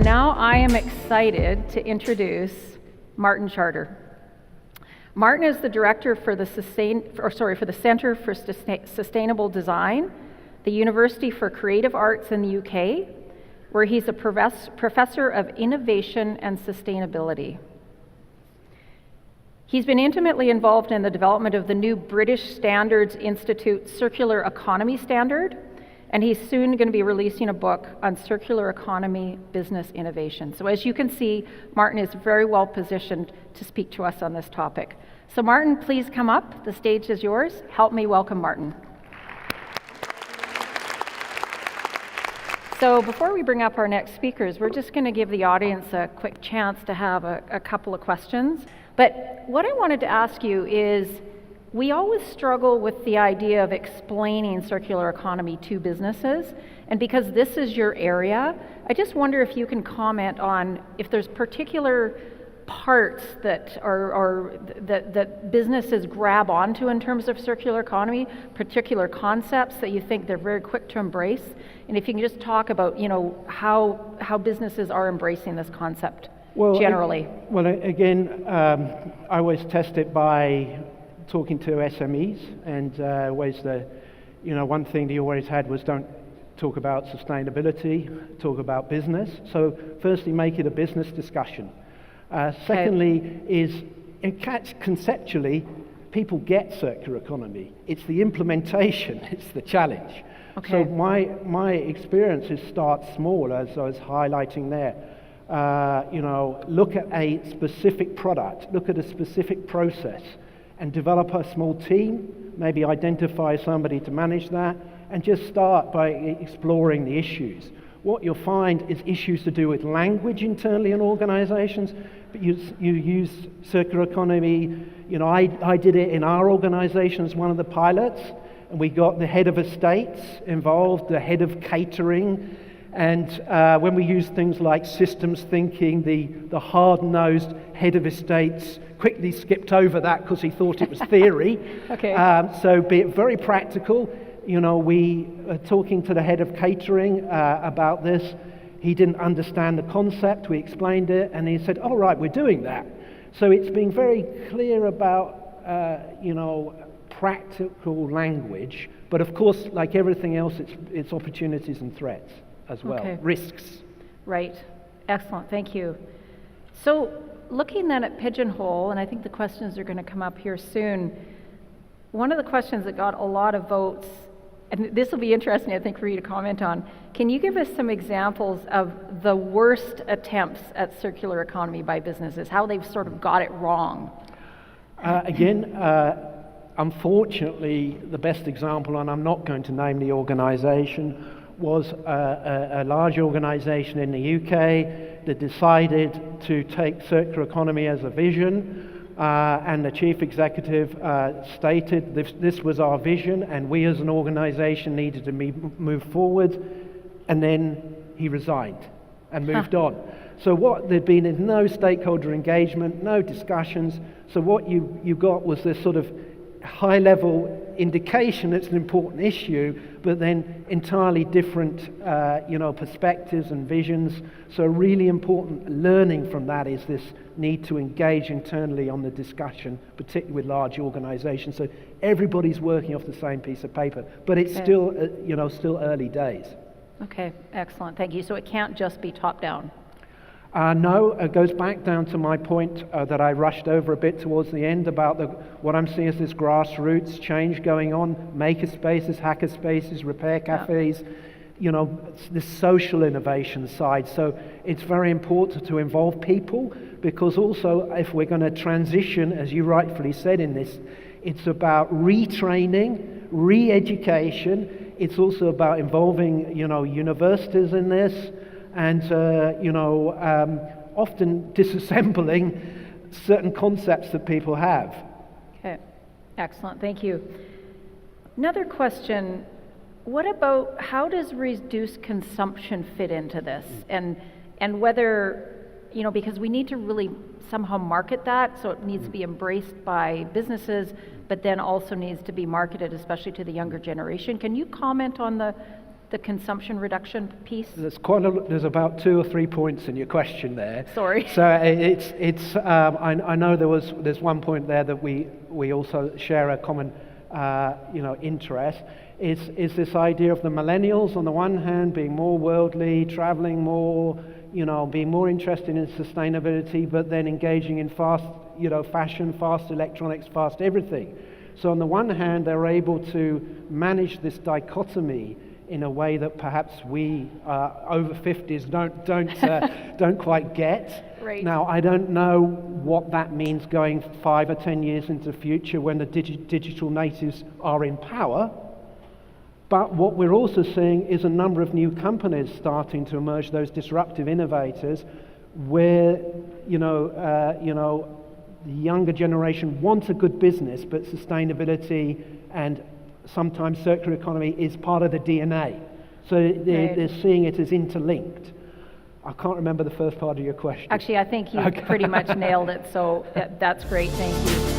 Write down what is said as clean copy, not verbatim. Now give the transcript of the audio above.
now I am excited to introduce Martin Charter. Martin is the director for the Centre for Sustainable Design, the University for Creative Arts in the UK, where he's a professor of innovation and sustainability. He's been intimately involved in the development of the new British Standards Institute Circular Economy Standard, and he's soon going to be releasing a book on circular economy business innovation. So as you can see, Martin is very well positioned to speak to us on this topic. So Martin, please come up. The stage is yours. Help me welcome Martin. So before we bring up our next speakers, we're just going to give the audience a quick chance to have a couple of questions. But what I wanted to ask you is, we always struggle with the idea of explaining circular economy to businesses, and because this is your area, I just wonder if you can comment on if there's particular parts that that businesses grab onto in terms of circular economy, particular concepts that you think they're very quick to embrace, and if you can just talk about, how businesses are embracing this concept generally. I always test it by talking to SMEs, and always one thing you always had was don't talk about sustainability, talk about business. So firstly, make it a business discussion. Secondly is, conceptually, people get circular economy. It's the implementation, it's the challenge. Okay. So my experiences start small, as I was highlighting there. Look at a specific product, look at a specific process, and develop a small team, maybe identify somebody to manage that, and just start by exploring the issues. What you'll find is issues to do with language internally in organizations, but you use circular economy. I did it in our organization as one of the pilots, and we got the head of estates involved, the head of catering, and when we used things like systems thinking, the hard-nosed head of estates quickly skipped over that because he thought it was theory. Okay. So be it very practical. We were talking to the head of catering about this. He didn't understand the concept. We explained it, and he said, "All right, we're doing that." So it's being very clear about, practical language. But of course, like everything else, it's opportunities and threats as well, okay. Risks. Right. Excellent. Thank you. So looking then at Pigeonhole, and I think the questions are going to come up here soon, one of the questions that got a lot of votes, and this will be interesting, I think, for you to comment on, can you give us some examples of the worst attempts at circular economy by businesses, how they've sort of got it wrong? Unfortunately, the best example, and I'm not going to name the organization, was a large organization in the UK that decided to take circular economy as a vision, and the chief executive stated this was our vision and we as an organization needed to move forward, and then he resigned and moved on. So there'd been no stakeholder engagement, no discussions, so what you got was this sort of high-level indication it's an important issue, but then entirely different perspectives and visions. So a really important learning from that is this need to engage internally on the discussion, particularly with large organizations. So everybody's working off the same piece of paper, but it's still early days. Okay, excellent, thank you. So it can't just be top-down. No, it goes back down to my point that I rushed over a bit towards the end about what I'm seeing as this grassroots change going on, maker spaces, hacker spaces, repair cafes, this social innovation side. So it's very important to involve people, because also if we're going to transition, as you rightfully said in this, it's about retraining, re-education. It's also about involving, universities in this, and often disassembling certain concepts that people have. Okay, excellent, thank you. Another question, what about how does reduced consumption fit into this? And whether, because we need to really somehow market that, so it needs to be embraced by businesses, but then also needs to be marketed, especially to the younger generation. Can you comment on the consumption reduction piece? There's about 2 or 3 points in your question there. Sorry. So I know there's one point there that we also share a common interest. Is this idea of the millennials on the one hand being more worldly, traveling more, being more interested in sustainability, but then engaging in fast, fashion, fast electronics, fast everything. So on the one hand, they're able to manage this dichotomy in a way that perhaps we over 50s don't quite get. Right. Now, I don't know what that means going 5 or 10 years into the future when the digital natives are in power. But what we're also seeing is a number of new companies starting to emerge, those disruptive innovators, where the younger generation wants a good business, but sustainability and sometimes circular economy is part of the DNA. So they're seeing it as interlinked. I can't remember the first part of your question. Actually, I think you pretty much nailed it, so that's great. Thank you.